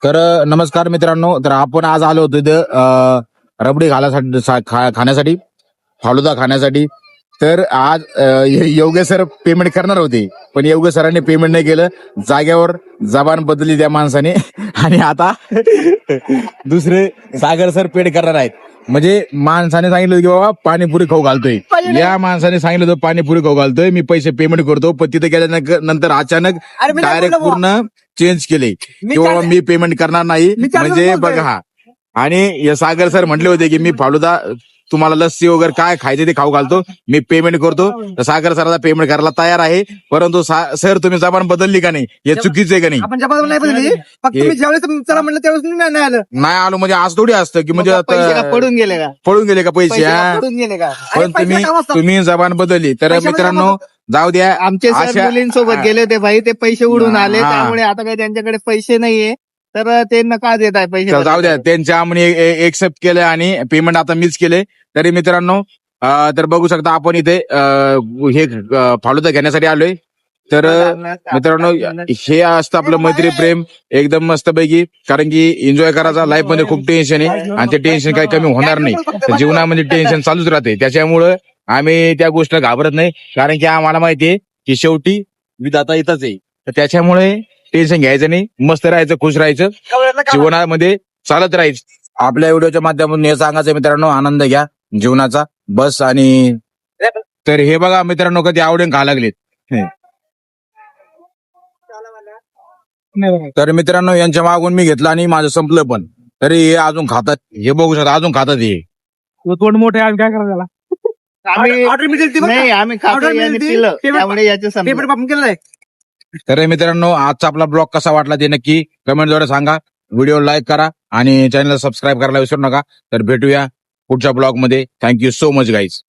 तर नमस्कार मित्रांनो, तर आपण आज आलो होतो इथं रबडी खाण्यासाठी, फालुदा खाण्यासाठी. तर आज योगेश सर पेमेंट करणार होते, पण योगेश सरांनी पेमेंट नाही केलं. जागेवर जबान बदलली त्या माणसाने आणि आता दुसरे सागर सर पेड करणार आहेत. म्हणजे माणसाने सांगितलं की बाबा पाणीपुरी खाऊ घालतोय, या माणसाने सांगितलं होतं पाणीपुरी खाऊ घालतोय, मी पैसे पेमेंट करतो. पण तिथे गेल्यानंतर अचानक डायरेक्ट पूर्ण चेंज केले की बाबा मी पेमेंट करणार नाही. म्हणजे बघा, आणि हे सागर सर म्हटले होते की मी फालुदा, तुम्हाला लस्सी वगैरे काय खायचे ते खाऊ घालतो, मी पेमेंट करतो. तर सागर सरांना पेमेंट करायला तयार आहे. परंतु सर तुम्ही जबान बदलली का नाही, हे चुकीचं आहे का नाही? आपण जबाब नाही बदलली, फक्त मी ज्यावेळेस चला म्हणलं त्यावेळेस नाही आलं. नाही आलो म्हणजे आज थोडी असतं की म्हणजे पैसे का आता पडून गेले का? पळून गेले का पैसे? पैसे का हा. पडून गेले का? पण तुम्ही जबान बदलली. तर पैशामध्ये मित्रांनो जाऊ द्या. आमचे सर अशा- मुलींसोबत गेले होते भाई, ते पैसे उडून आले. हा. त्यामुळे आता काही त्यांच्याकडे पैसे नाहीये, तर ते नका देत आहे पैसे. तर जाऊ द्या, त्यांच्या आम्ही एक्सेप्ट केलं आणि पेमेंट आता मीच केले. तरी मित्रांनो तर बघू शकता आपण इथे हे फालुदा घेण्यासाठी आलोय. तर मित्रांनो हे असतं आपलं मैत्री प्रेम, एकदम मस्त पैकी. कारण की एन्जॉय करायचा, लाईफ मध्ये खूप टेन्शन आहे आणि ते टेन्शन काही कमी होणार नाही. तर जीवनामध्ये टेन्शन चालूच राहते, त्याच्यामुळं आम्ही त्या गोष्टीला घाबरत नाही. कारण की आम्हाला माहितीये की शेवटी विधाता इथंच आहे. तर त्याच्यामुळे टेन्शन घ्यायचं नाही, मस्त राहायचं, खुश राहायचं, जीवनामध्ये चालत राहायचं. आपल्या व्हिडिओच्या माध्यमातून हे सांगायचं मित्रांनो, आनंद घ्या जीवनाचा बस. आणि तर हे बघा मित्रांनो, कधी आवडेल खा लागलेत. तर मित्रांनो यांच्या मागून मी घेतलं आणि माझं संपलं पण, तरी हे अजून खातात. हे बघू शकता अजून खातात. हे तोंड मोठे आहे, काय करायला त्याला? आम्ही ऑर्डर मी दिली नाही, आम्ही खातो ऑर्डर यांनी मिळते. पिलं, पेमेंट- त्यामुळे याचे संपलं. पेपर आपण केलंय. तर मित्रांनो आजचा आपला ब्लॉग कसा वाटला ते नक्की कमेंटद्वारे सांगा. व्हिडिओ लाईक करा आणि चॅनलला सबस्क्राईब करायला विसरू नका. तर भेटूया पुढच्या ब्लॉग मध्ये. Thank you so much guys.